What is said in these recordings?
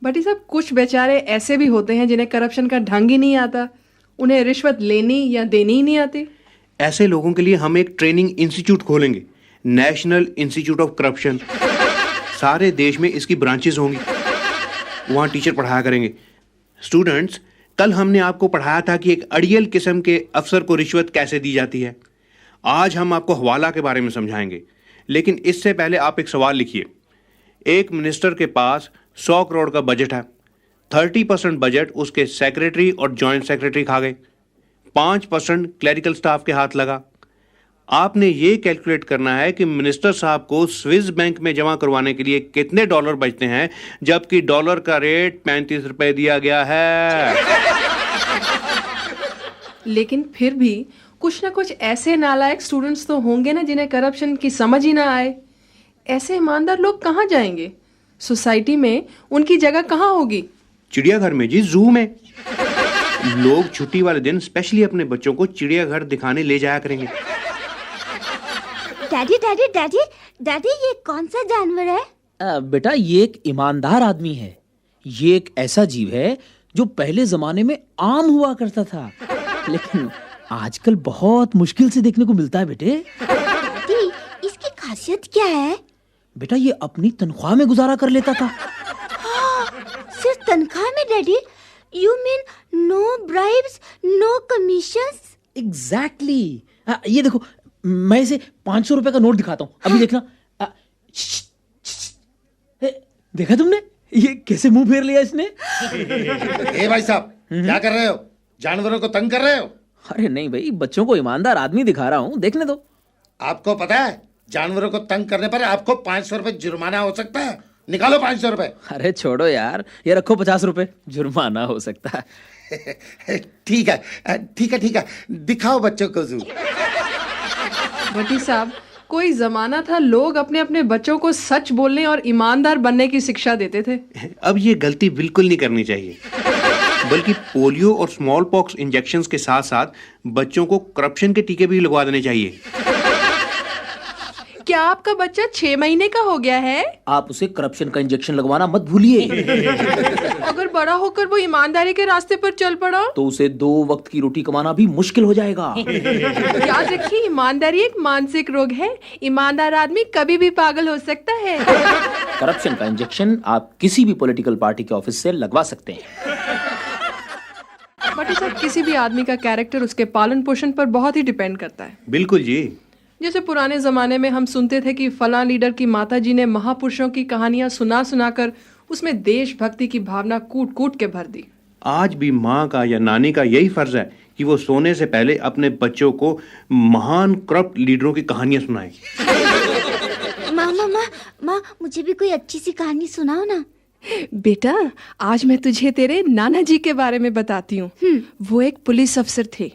But सब कुछ बेचारे ऐसे भी होते हैं जिन्हें करप्शन का ढंग ही नहीं आता, उन्हें रिश्वत लेनी या देनी ही नहीं आती। ऐसे लोगों के लिए हम एक ट्रेनिंग इंस्टीट्यूट खोलेंगे, नेशनल इंस्टीट्यूट ऑफ करप्शन। सारे देश में इसकी ब्रांचेस होंगी, वहाँ टीचर पढ़ाया करेंगे। स्टूडेंट्स, कल हमने आपको पढ़ाया था कि एक अड़ियल किस्म के अफसर को रिश्वत कैसे दी जाती है। आज हम आपको हवाला के बारे में समझाएंगे, लेकिन इससे पहले आप एक सवाल लिखिए। एक मिनिस्टर के पास 100 करोड़ का बजट है, 30% बजट उसके सेक्रेटरी और जॉइंट सेक्रेटरी खा गए, 5% क्लरिकल स्टाफ के हाथ लगा। आपने ये कैलकुलेट करना है कि मिनिस्टर साहब को स्विस बैंक में जमा करवाने के लिए कितने डॉलर बचते हैं, जबकि डॉलर का रेट 35 रुपए दिया गया है। लेकिन फिर भी कुछ ना कुछ ऐसे नालायक स्टूडेंट्स तो होंगे ना जिन्हें करप्शन की समझ ही ना आए। ऐसे ईमानदार लोग कहाँ जाएंगे? सोसाइटी में उनकी जगह कहाँ होगी? चिड़ियाघर में जी, जू में। लोग छुट्टी वाले दिन स्पेशली अपने बच्चों को चिड़ियाघर दिखाने ले जाया करेंगे। डैडी डैडी डैडी डैडी, ये कौन सा जानवर है? बेटा, ये एक ईमानदार आदमी है। ये एक ऐसा जीव है जो पहले जमाने में आम हुआ करता था, लेकिन आजकल बहुत मुश्किल से देखने को मिलता है बेटे। डैडी, इसकी खासियत क्या है? बेटा, ये अपनी तनख्वाह में गुजारा कर लेता था। हाँ, सिर्फ तनख्वाह में daddy? You mean no bribes, no commissions? Exactly. ये देखो, मैं इसे 500 रुपए का नोट दिखाता हूँ, अभी देखना। देखा तुमने, ये कैसे मुंह फेर लिया इसने। ए भाई साहब, क्या कर रहे हो? जानवरों को तंग कर रहे हो? अरे नहीं भाई, बच्चों को ईमानदार आदमी दिखा रहा हूँ, देखने दो। आपको पता है जानवरों को तंग करने पर आपको 500 रुपए जुर्माना हो सकता है। निकालो 500 रुपए। अरे छोड़ो यार, ये रखो 50 रुपए, जुर्माना हो सकता है। ठीक है ठीक है ठीक है, दिखाओ बच्चों को जू। भट्टी साहब, कोई जमाना था लोग अपने अपने बच्चों को सच बोलने और ईमानदार बनने की शिक्षा देते थे। अब ये गलती बिल्कुल नहीं करनी चाहिए, बल्कि पोलियो और स्मॉल पॉक्स इंजेक्शंस के साथ साथ बच्चों को करप्शन के टीके भी लगवा देने चाहिए। क्या आपका बच्चा 6 महीने का हो गया है? आप उसे करप्शन का इंजेक्शन लगवाना मत भूलिए। अगर बड़ा होकर वो ईमानदारी के रास्ते पर चल पड़ा तो उसे 2 वक्त की रोटी कमाना भी मुश्किल हो जाएगा। याद रखिए, ईमानदारी एक मानसिक रोग है। ईमानदार आदमी कभी भी पागल हो सकता है। करप्शन का इंजेक्शन आप किसी भी पॉलिटिकल पार्टी के ऑफिस से लगवा सकते हैं। बट सर, किसी भी आदमी का कैरेक्टर उसके पालन पोषण पर बहुत ही डिपेंड करता है। बिल्कुल जी। जैसे पुराने जमाने में हम सुनते थे कि फलां लीडर की माताजी ने महापुरुषों की कहानियां सुना सुनाकर उसमें देशभक्ति की भावना कूट कूट के भर दी। आज भी माँ का या नानी का यही फर्ज है कि वो सोने से पहले अपने बच्चों को महान करप्ट लीडरों की कहानियां सुनाए। माँ, मुझे भी कोई अच्छी सी कहानी सुनाओ ना। बेटा, आज मैं तुझे तेरे नाना जी के बारे में बताती हूँ। वो एक पुलिस अफसर थे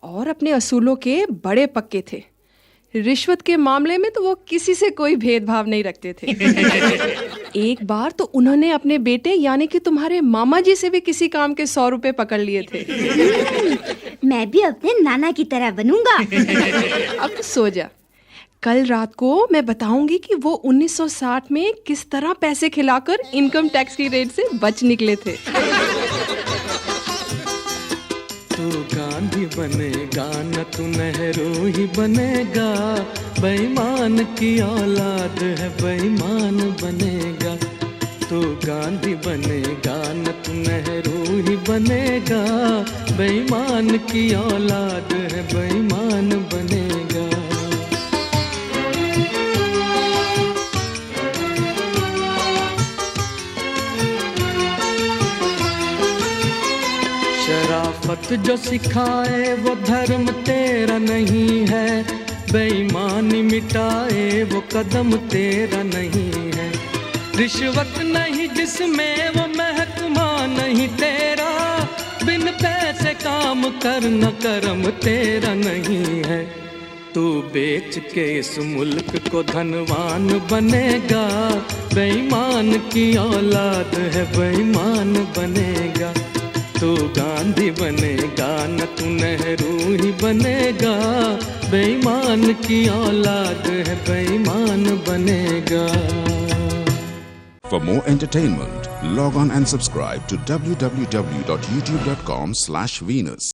और अपने असूलों के बड़े पक्के थे। रिश्वत के मामले में तो वो किसी से कोई भेदभाव नहीं रखते थे। एक बार तो उन्होंने अपने बेटे यानी कि तुम्हारे मामा जी से भी किसी काम के 100 रुपए पकड़ लिए थे। मैं भी अपने नाना की तरह बनूंगा। अब सो जा। कल रात को मैं बताऊंगी कि वो 1960 में किस तरह पैसे खिलाकर इनकम टैक्स की रेट से बच निकले थे। तू गांधी बनेगा न तू नेहरू ही बनेगा, बेईमान की औलाद है बेईमान बनेगा। तू गांधी बनेगा न तू नेहरू ही बनेगा, बेईमान की औलाद है बेईमान बनेगा। शराफत जो सिखाए वो धर्म तेरा नहीं है, बेईमानी मिटाए वो कदम तेरा नहीं है। रिश्वत नहीं जिसमें वो महकमा नहीं तेरा, बिन पैसे काम करना करम तेरा नहीं है। तू बेच के इस मुल्क को धनवान बनेगा, बेईमान की औलाद है बेईमान बनेगा। तू गांधी बनेगा न तू नेहरू ही बनेगा, बेईमान की औलाद है बेईमान बनेगा। For more entertainment, log on and subscribe to www.youtube.com/Venus.